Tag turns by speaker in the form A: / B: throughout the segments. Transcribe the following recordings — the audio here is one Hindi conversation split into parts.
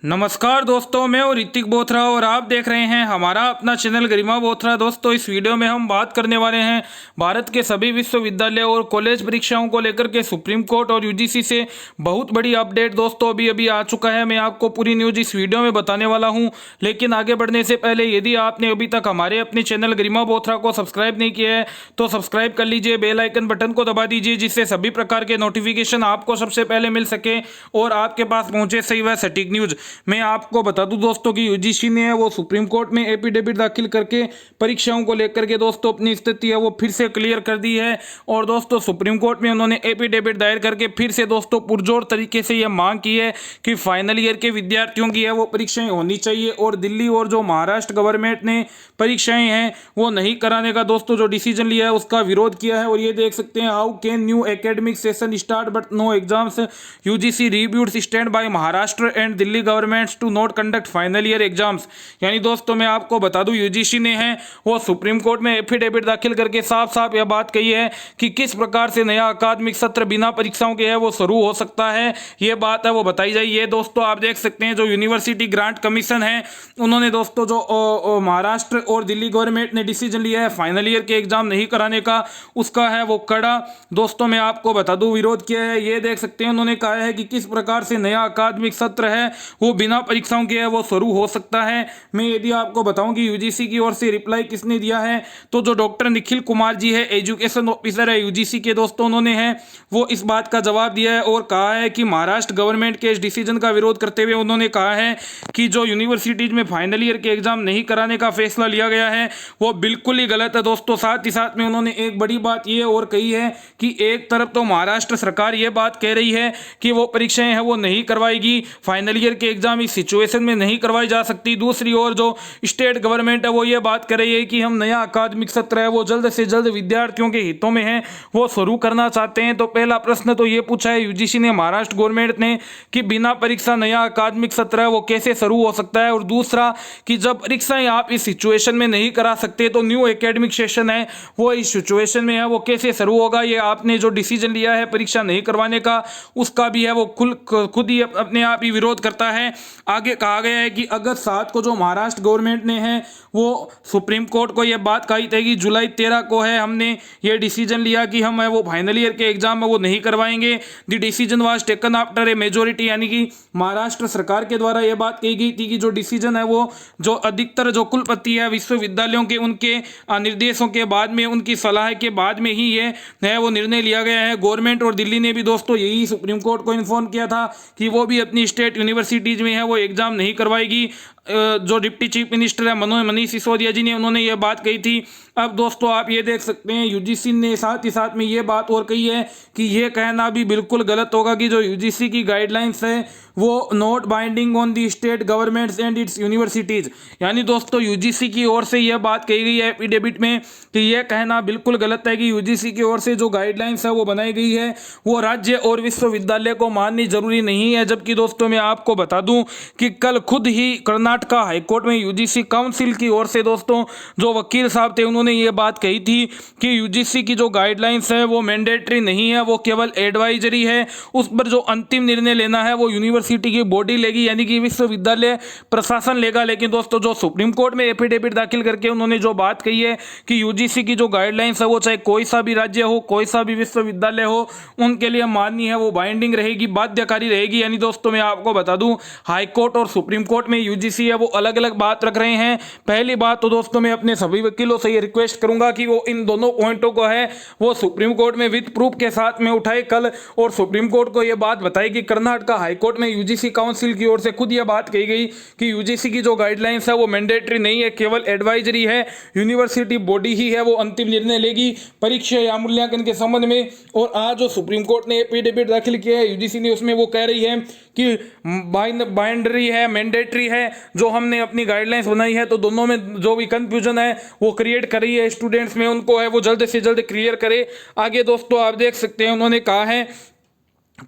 A: नमस्कार दोस्तों, मैं और ऋतिक बोथरा और आप देख रहे हैं हमारा अपना चैनल गरिमा बोथरा। दोस्तों, इस वीडियो में हम बात करने वाले हैं भारत के सभी विश्वविद्यालय और कॉलेज परीक्षाओं को लेकर के सुप्रीम कोर्ट और यूजीसी से बहुत बड़ी अपडेट दोस्तों अभी अभी आ चुका है। मैं आपको पूरी न्यूज इस वीडियो में बताने वाला हूं, लेकिन आगे बढ़ने से पहले यदि आपने अभी तक हमारे अपने चैनल गरिमा बोथरा को सब्सक्राइब नहीं किया है तो सब्सक्राइब कर लीजिए, बेल आइकन बटन को दबा दीजिए, जिससे सभी प्रकार के नोटिफिकेशन आपको सबसे पहले मिल सके और आपके पास पहुंचे सही व सटीक न्यूज। मैं आपको बता दूं दोस्तों कि यूजीसी ने है वो सुप्रीम कोर्ट में एफिडेविट दाखिल करके परीक्षाओं को लेकर के दोस्तों अपनी स्थिति है वो फिर से क्लियर कर दी है। और दोस्तों सुप्रीम कोर्ट में उन्होंने एफिडेविट दायर करके फिर से दोस्तों पुरजोर तरीके से यह मांग की है कि फाइनल ईयर के विद्यार्थियों की है वो परीक्षाएं होनी चाहिए और दिल्ली और जो महाराष्ट्र गवर्नमेंट ने परीक्षाएं हैं वो नहीं कराने का दोस्तों जो डिसीजन लिया है उसका विरोध किया है। और ये देख सकते हैं, how can new academic session start but no exams, UGC reviewed stand by Maharashtra and Delhi governments to not conduct final year exams. यानी दोस्तों मैं आपको बता दूं, यूजीसी ने है वो सुप्रीम कोर्ट में एफिडेविट दाखिल करके साफ साफ यह बात कही है कि किस प्रकार से नया अकादमिक सत्र बिना परीक्षाओं के है वो शुरू हो सकता है, ये बात है वो बताई जाए। ये दोस्तों आप देख सकते हैं जो यूनिवर्सिटी ग्रांट कमीशन है उन्होंने दोस्तों जो महाराष्ट्र और दिल्ली गवर्नमेंट ने डिसीजन लिया है फाइनल ईयर के एग्जाम नहीं कराने का, उसका है वो कड़ा दोस्तों मैं आपको बता दूं विरोध किया है। ये देख सकते हैं उन्होंने कहा है कि किस प्रकार से नया अकादमिक सत्र है वो बिना परीक्षाओं के है वो शुरू हो सकता है। मैं यदि आपको बताऊं कि यूजीसी की ओर से रिप्लाई किसने दिया है तो जो डॉक्टर निखिल कुमार जी है, एजुकेशन ऑफिसर है यूजीसी के दोस्तों, उन्होंने है वो इस बात का जवाब दिया है और कहा है कि महाराष्ट्र गवर्नमेंट के इस डिसीजन का विरोध करते हुए उन्होंने कहा है कि जो यूनिवर्सिटीज में फाइनल ईयर के एग्जाम नहीं कराने का फैसला लिया गया है वो बिल्कुल ही गलत है दोस्तों। साथ ही साथ में उन्होंने एक बड़ी बात ये और कही है कि एक तरफ तो महाराष्ट्र सरकार ये बात कह रही है कि वो परीक्षाएं हैं वो नहीं करवाएगी, फाइनल ईयर के एग्जाम इस सिचुएशन में नहीं करवाई जा सकती। दूसरी ओर जो स्टेट गवर्नमेंट है वो ये बात कर रही है कि हम नया अकादमिक सत्र है वो जल्द से जल्द विद्यार्थियों के हितों में है वो शुरू करना चाहते हैं। तो पहला प्रश्न तो ये पूछा है यूजीसी ने महाराष्ट्र गवर्नमेंट ने कि बिना परीक्षा नया अकादमिक सत्र है वो कैसे शुरू हो सकता है, और दूसरा कि जब परीक्षाएं आप इस सिचुएशन में नहीं करा सकते तो न्यू एकेडमिक सेशन है वो इस सिचुएशन में है वो कैसे शुरू होगा। ये आपने जो डिसीजन लिया है परीक्षा नहीं करवाने का उसका भी है वो खुद ही अपने आप ही विरोध करता है। आगे कहा गया है कि अगस्त 7 को जो महाराष्ट्र गवर्नमेंट ने है वो सुप्रीम कोर्ट को यह बात कही थी कि जुलाई 13 को है हमने ये डिसीजन लिया कि हम है वो फाइनल ईयर के एग्जाम है वो नहीं करवाएंगे। The decision was taken after a majority, यानी कि महाराष्ट्र सरकार के द्वारा यह बात कही गई थी कि जो डिसीजन है वो जो अधिकतर जो कुलपति है विश्वविद्यालयों के उनके निर्देशों के बाद में उनकी सलाह के बाद में ही ये है वो निर्णय लिया गया है। गवर्नमेंट और दिल्ली ने भी दोस्तों यही सुप्रीम कोर्ट को इन्फॉर्म किया था कि वो भी अपनी स्टेट यूनिवर्सिटीज में है वो एग्जाम नहीं करवाएगी। जो डिप्टी चीफ मिनिस्टर है मनीष सिसोदिया जी ने उन्होंने ये बात कही थी। अब दोस्तों आप ये देख सकते हैं यूजीसी ने साथ ही साथ में ये बात और कही है कि ये कहना भी बिल्कुल गलत होगा कि जो यूजीसी की गाइडलाइंस है वो not binding on the state governments and it's universities. यानी दोस्तों यूजीसी की ओर से यह बात कही गई है एफिडेविट में कि यह कहना बिल्कुल गलत है कि यूजीसी की ओर से जो गाइडलाइंस है वो बनाई गई है वो राज्य और विश्वविद्यालय को माननी जरूरी नहीं है। जबकि दोस्तों मैं आपको बता दूं कि कल खुद ही कर्नाटक हाईकोर्ट में यूजीसी काउंसिल की ओर से दोस्तों जो वकील साहब थे उन्होंने ये बात कही थी कि यूजीसी की जो गाइडलाइंस है वो मैंडेटरी नहीं है, वो केवल एडवाइजरी है, उस पर जो अंतिम निर्णय लेना है वो यूनिवर्सिटी की बॉडी लेगी, यानी कि विश्वविद्यालय प्रशासन लेगा। लेकिन दोस्तों जो सुप्रीम कोर्ट में एफिडेविट दाखिल करके उन्होंने जो बात कही है कि यूजीसी की जो गाइडलाइंस है वो चाहे कोई सा भी राज्य हो कोई सा भी विश्वविद्यालय हो उनके लिए माननी है वो बाइंडिंग रहेगी, बाध्यकारी रहेगी। यानी दोस्तों मैं आपको बता दूं हाईकोर्ट और सुप्रीम कोर्ट में यूजीसी है वो अलग अलग बात रख रहे हैं। पहली बात तो दोस्तों मैं अपने सभी वकीलों से ये रिक्वेस्ट करूंगा कि वो इन दोनों पॉइंटों को है वो सुप्रीम कोर्ट में विद प्रूफ के साथ में उठाए कल, और सुप्रीम कोर्ट को यह बात बताई कि कर्नाटक हाईकोर्ट में यूजीसी काउंसिल की ओर से खुद यह बात कही गई कि यूजीसी की जो गाइडलाइंस है वो मैंडेटरी नहीं है, केवल एडवाइजरी है, यूनिवर्सिटी बॉडी ही है वो अंतिम निर्णय लेगी परीक्षा या मूल्यांकन के संबंध में। और आज जो सुप्रीम कोर्ट ने एफिडेविट दाखिल किया है यूजीसी ने उसमें वो कह रही है कि बाइंडरी है मैंडेटरी है जो हमने अपनी गाइडलाइंस बनाई है, तो दोनों में जो भी कंफ्यूजन है वो क्रिएट कर रही है स्टूडेंट्स में, उनको है वो जल्द से जल्द क्लियर करे। आगे दोस्तों आप देख सकते हैं उन्होंने कहा है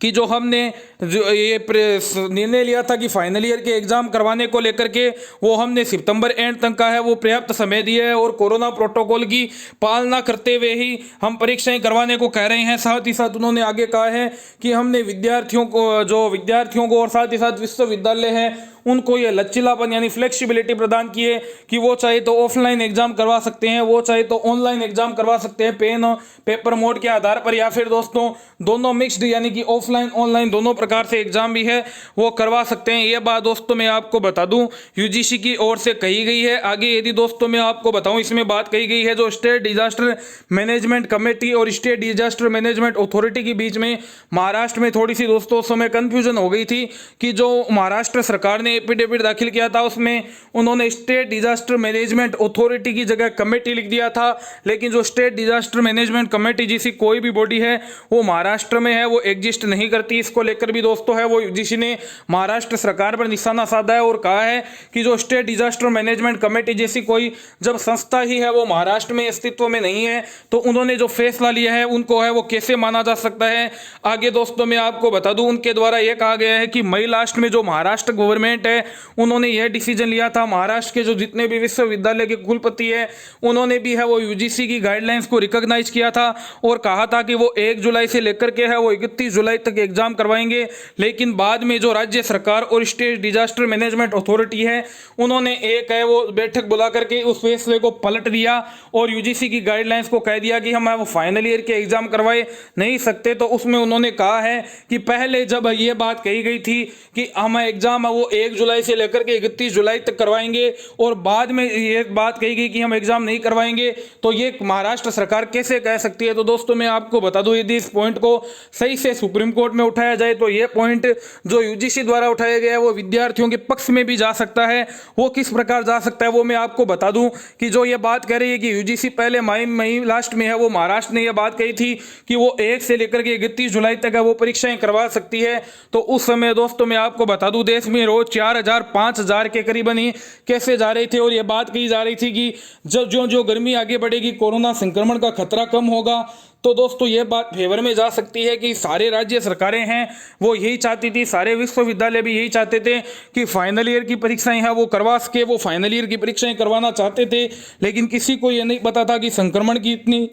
A: कि जो हमने जो ये निर्णय लिया था कि फाइनल ईयर के एग्जाम करवाने को लेकर के वो हमने सितंबर एंड तक का है वो पर्याप्त समय दिया है और कोरोना प्रोटोकॉल की पालना करते हुए ही हम परीक्षाएं करवाने को कह रहे हैं। साथ ही साथ उन्होंने आगे कहा है कि हमने विद्यार्थियों को और साथ ही साथ विश्वविद्यालय है उनको ये लचीलापन यानी फ्लेक्सिबिलिटी प्रदान की है कि वो चाहे तो ऑफलाइन एग्जाम करवा सकते हैं, वो चाहे तो ऑनलाइन एग्जाम करवा सकते हैं पेन और पेपर मोड के आधार पर, या फिर दोस्तों दोनों मिक्स्ड यानी कि ऑफलाइन ऑनलाइन दोनों प्रकार से एग्जाम भी है वो करवा सकते हैं। ये बात दोस्तों मैं आपको बता दूं यूजीसी की ओर से कही गई है। आगे यदि दोस्तों मैं आपको बताऊं इसमें बात कही गई है जो स्टेट डिजास्टर मैनेजमेंट कमेटी और स्टेट डिजास्टर मैनेजमेंट अथॉरिटी के बीच में महाराष्ट्र में थोड़ी सी दोस्तों उस समय कंफ्यूजन हो गई थी कि जो महाराष्ट्र सरकार ने एफिडेविट दाखिल किया था उसमें उन्होंने स्टेट डिजास्टर मैनेजमेंट अथॉरिटी की जगह कमेटी लिख दिया था, लेकिन जो स्टेट डिजास्टर मैनेजमेंट कमेटी जैसी कोई भी बॉडी है वो महाराष्ट्र में है, वो एग्जिस्ट नहीं करती। इसको लेकर भी दोस्तों है वो यूजीसी ने महाराष्ट्र सरकार पर निशाना साधा है और कहा है कि जो स्टेट डिजास्टर मैनेजमेंट कमेटी जैसी कोई जब संस्था ही है वो महाराष्ट्र में अस्तित्व में नहीं है तो उन्होंने जो फैसला लिया है उनको है वो कैसे माना जा सकता है। आगे दोस्तों मैं आपको बता दूं उनके द्वारा यह कहा गया है कि मई लास्ट में जो महाराष्ट्र गवर्नमेंट है उन्होंने यह डिसीजन लिया था, महाराष्ट्र के जो जितने भी विश्वविद्यालय के कुलपति है उन्होंने भी है वो यूजीसी की गाइडलाइंस को रिकॉग्नाइज किया था और कहा था कि वो 1 जुलाई से लेकर के है वो 31 जुलाई तक एग्जाम करवाएंगे। लेकिन बाद में जो राज्य सरकार और स्टेट डिजास्टर मैनेजमेंट अथॉरिटी है उन्होंने एक है वो बैठक बुला करके उस फैसले को पलट दिया और यूजीसी की गाइडलाइंस को कह दिया कि हम वो फाइनल ईयर के एग्जाम करवाए नहीं सकते। तो उसमें उन्होंने कहा है कि पहले जब ये बात कही गई थी कि हम एग्जाम वो 1 जुलाई से लेकर के 31 जुलाई तक करवाएंगे और बाद में ये बात कही गई कि हम एग्जाम नहीं करवाएंगे, तो ये महाराष्ट्र सरकार कैसे कह सकती है। तो दोस्तों मैं आपको बता दूं यदि इस पॉइंट को सही से सुप्रीम कोर्ट में उठाया जाए तो ये पॉइंट जो यूजीसी द्वारा उठाया गया है वो विद्यार्थियों के पक्ष में भी जा सकता है। वो किस प्रकार जा सकता है वो मैं आपको बता दूं कि जो ये बात कह रही है कि यूजीसी पहले मई लास्ट में है वो महाराष्ट्र ने यह बात कही थी कि वो 1 से लेकर के 31 जुलाई तक है वो परीक्षाएं करवा सकती है। तो उस समय दोस्तों मैं आपको बता दूं देश में रोज 4000 5000 के करीबन ही कैसे जा रहे थे और ये बात कही जा रही थी कि जब जो गर्मी आगे बढ़ेगी कोरोना संक्रमण का खतरा कम होगा। तो दोस्तों ये बात फेवर में जा सकती है कि सारे राज्य सरकारें हैं वो यही चाहती थी, सारे विश्वविद्यालय भी यही चाहते थे कि फाइनल ईयर की परीक्षाएं हैं वो करवा सके, वो फाइनल ईयर की परीक्षाएं करवाना चाहते थे। लेकिन किसी को ये नहीं पता था कि संक्रमण की इतनी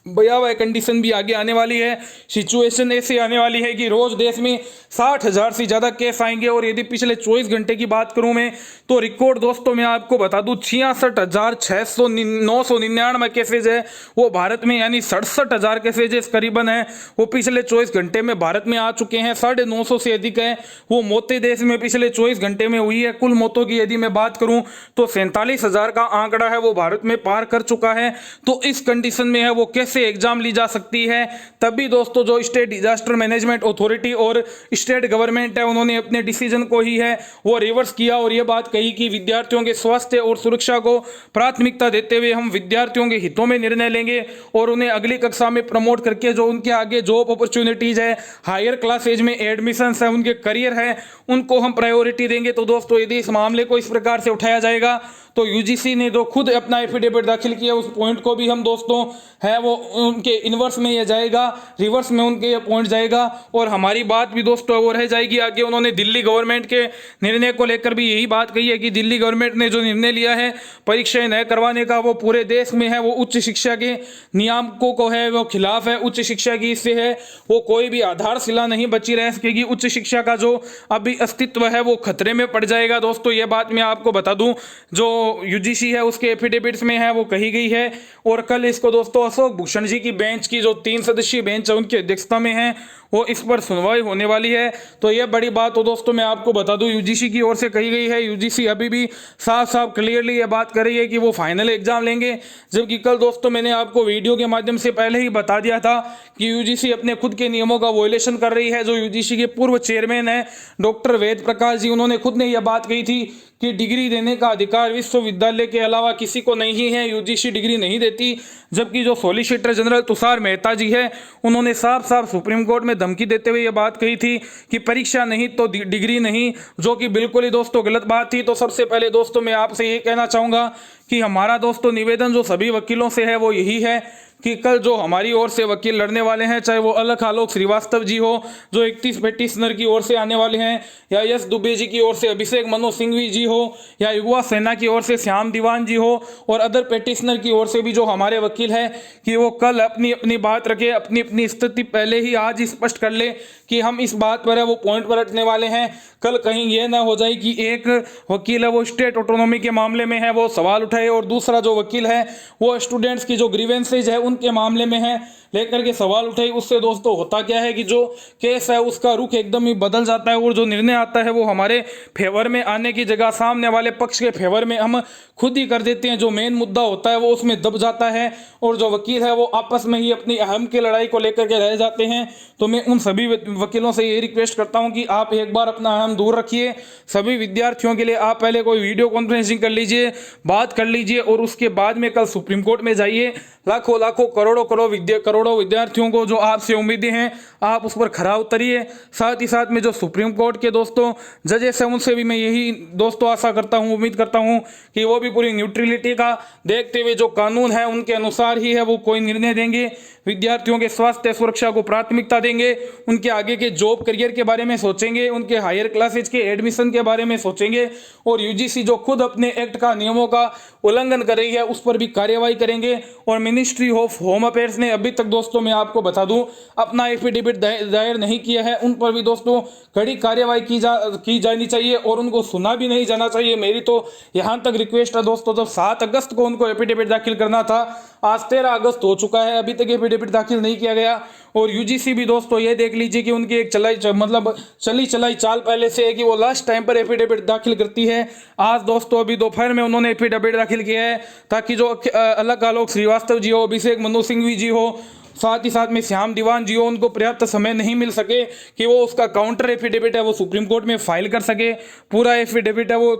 A: भयावह कंडीशन भी आगे आने वाली है। सिचुएशन ऐसी आने वाली है कि रोज देश में 60,000 से ज़्यादा केस आएंगे और यदि पिछले 24 घंटे की बात करूं मैं तो रिकॉर्ड दोस्तों मैं आपको बता दूं 66,999 केसेज है वो भारत में, यानी 67,000 केसेज करीबन है वो पिछले 24 घंटे में भारत में आ चुके हैं। 950 से अधिक है वो मौतें देश में पिछले 24 घंटे में हुई है। कुल मौतों की यदि मैं बात करूं तो 47,000 का आंकड़ा है वो भारत में पार कर चुका है। तो इस कंडीशन में है वो कैसे एग्जाम ली जा सकती है। तभी दोस्तों जो स्टेट डिजास्टर मैनेजमेंट अथॉरिटी और स्टेट गवर्नमेंट है उन्होंने अपने डिसीजन को ही है वो रिवर्स किया और ये बात कही कि विद्यार्थियों के स्वास्थ्य और सुरक्षा को प्राथमिकता देते हुए हम विद्यार्थियों के हितों में निर्णय लेंगे और उन्हें अगली कक्षा में प्रमोट करके जो उनके आगे जॉब अपॉर्चुनिटीज है, हायर क्लासेज में एडमिशन है, उनके करियर है, उनको हम प्रायोरिटी देंगे। तो दोस्तों यदि इस मामले को इस प्रकार से उठाया जाएगा तो यूजीसी ने जो खुद अपना एफिडेविट दाखिल किया उस पॉइंट को भी हम दोस्तों है वो उनके इनवर्स में ये जाएगा, रिवर्स में उनके ये पॉइंट जाएगा और हमारी बात भी दोस्तों वो रह जाएगी। आगे उन्होंने दिल्ली गवर्नमेंट के निर्णय को लेकर भी यही बात कही है कि दिल्ली गवर्नमेंट ने जो निर्णय लिया है परीक्षाएं न करवाने का वो पूरे देश में है वो उच्च शिक्षा के नियामकों को है वो खिलाफ है। उच्च शिक्षा की इससे है वो कोई भी आधारशिला नहीं बची रह सकेगी, उच्च शिक्षा का जो अभी अस्तित्व है वो खतरे में पड़ जाएगा। दोस्तों ये बात मैं आपको बता दूं जो यूजीसी है उसके एफिडेविट्स में है वो कही गई है और कल इसको दोस्तों अशोक भूषण जी की बेंच की जो 3 सदस्यीय बेंच है उनकी अध्यक्षता में है वो इस पर सुनवाई होने वाली है। तो ये बड़ी बात हो दोस्तों मैं आपको बता दूं यूजीसी की ओर से कही गई है। यूजीसी अभी भी साफ साफ क्लियरली ये बात कर रही है कि वो फाइनल एग्जाम लेंगे, जबकि कल दोस्तों मैंने आपको वीडियो के माध्यम से पहले ही बता दिया था कि यूजीसी अपने खुद के नियमों का वॉयलेशन कर रही है। जो यूजीसी के पूर्व चेयरमैन है डॉक्टर वेद प्रकाश जी, उन्होंने खुद ने यह बात कही थी कि डिग्री देने का अधिकार विश्वविद्यालय के अलावा किसी को नहीं है, यूजीसी डिग्री नहीं देती। जबकि जो सॉलिसिटर जनरल तुषार मेहता जी है उन्होंने साफ साफ सुप्रीम कोर्ट में धमकी देते हुए ये बात कही थी कि परीक्षा नहीं तो डिग्री नहीं, जो कि बिल्कुल ही दोस्तों गलत बात थी। तो सबसे पहले दोस्तों मैं आपसे ये कहना चाहूँगा कि हमारा दोस्तों निवेदन जो सभी वकीलों से है वो यही है कि कल जो हमारी ओर से वकील लड़ने वाले हैं, चाहे वो अलख आलोक श्रीवास्तव जी हो जो 31 पेटिशनर की ओर से आने वाले हैं, या यश दुबे जी की ओर से अभिषेक मनु सिंघवी जी हो, या युवा सेना की ओर से श्याम दीवान जी हो, और अदर पेटिशनर की ओर से भी जो हमारे वकील हैं, कि वो कल अपनी अपनी बात रखे, अपनी अपनी स्थिति पहले ही आज स्पष्ट कर ले कि हम इस बात पर है वो पॉइंट पर रखने वाले हैं। कल कहीं यह ना हो जाए कि एक वकील है वो स्टेट ऑटोनॉमी के मामले में है, वो सवाल उठाए, और दूसरा जो वकील है वो स्टूडेंट्स की जो ग्रीवेंसेज है उनके मामले में है लेकर के सवाल उठाई। उससे दोस्तों होता क्या है कि जो केस है उसका रुख एकदम ही बदल जाता है, और जो निर्णय आता है वो हमारे फेवर में आने की जगह सामने वाले पक्ष के फेवर में हम खुद ही कर देते हैं। जो मेन मुद्दा होता है वो उसमें दब जाता है, और जो वकील है वो आपस में ही अपनी अहम की लड़ाई को लेकर के रह जाते हैं। तो मैं उन सभी वकीलों से ये रिक्वेस्ट करता हूं कि आप एक बार अपना अहम दूर रखिए। सभी विद्यार्थियों के लिए आप पहले कोई वीडियो कॉन्फ्रेंसिंग कर लीजिए, बात कर लीजिए, और उसके बाद में कल सुप्रीम कोर्ट में जाइए। लाखों लाखों करोड़ों विद्यार्थियों को जो आपसे उम्मीदें हैं आप उस पर खरा उतरिए। साथ ही साथ में जो सुप्रीम कोर्ट के दोस्तों जजेस हैं उनसे भी मैं यही दोस्तों आशा करता हूं, उम्मीद करता हूं कि वो भी पूरी न्यूट्रलिटी का देखते हुए जो कानून है उनके अनुसार ही है वो कोई निर्णय देंगे। विद्यार्थियों के स्वास्थ्य सुरक्षा को प्राथमिकता देंगे, उनके आगे के जॉब करियर के बारे में सोचेंगे, उनके हायर क्लासेज के एडमिशन के बारे में सोचेंगे, और यूजीसी जो खुद अपने एक्ट का नियमों का उल्लंघन कर रही है उस पर भी कार्यवाही करेंगे। और मिनिस्ट्री ऑफ होम अफेयर्स ने अभी तक दोस्तों मैं आपको बता दूं अपना एफिडेविट दायर नहीं किया है, उन पर भी दोस्तों कड़ी कार्यवाही की जानी चाहिए और उनको सुना भी नहीं जाना चाहिए। मेरी तो यहां तक रिक्वेस्ट है दोस्तों, जब 7 अगस्त को उनको एफिडेविट दाखिल करना था, आज 13 अगस्त हो चुका है, अभी तक एफिडेविट दाखिल नहीं किया गया। और यूजीसी भी दोस्तों ये देख लीजिए कि उनकी एक चली चलाई चाल पहले से है कि वो लास्ट टाइम पर एफिडेविट दाखिल करती है। आज दोस्तों अभी दोपहर में उन्होंने एफिडेविट दाखिल किया है ताकि जो अलग आलोक श्रीवास्तव जी हो, अभिषेक मनु सिंघवी जी हो, साथ ही साथ में श्याम दीवान जी हो, उनको पर्याप्त समय नहीं मिल सके कि वो उसका काउंटर एफिडेविट है वो सुप्रीम कोर्ट में फाइल कर सके। पूरा एफिडेविट है वो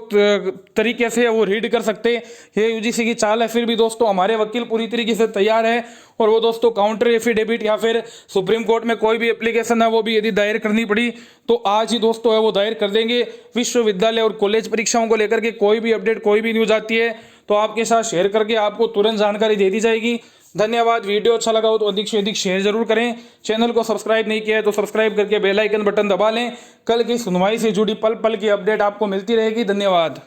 A: तरीके से वो रीड कर सकते। ये यूजीसी की चाल है। फिर भी दोस्तों हमारे वकील पूरी तरीके से तैयार है, और वो दोस्तों काउंटर एफिडेविट या फिर सुप्रीम कोर्ट में कोई भी एप्लीकेशन है वो भी यदि दायर करनी पड़ी तो आज ही दोस्तों है वो दायर कर देंगे। विश्वविद्यालय और कॉलेज परीक्षाओं को लेकर के कोई भी अपडेट, कोई भी न्यूज आती है तो आपके साथ शेयर करके आपको तुरंत जानकारी दे दी जाएगी। धन्यवाद। वीडियो अच्छा लगा हो तो अधिक से अधिक शेयर जरूर करें। चैनल को सब्सक्राइब नहीं किया है तो सब्सक्राइब करके बेल आइकन बटन दबा लें। कल की सुनवाई से जुड़ी पल पल की अपडेट आपको मिलती रहेगी। धन्यवाद।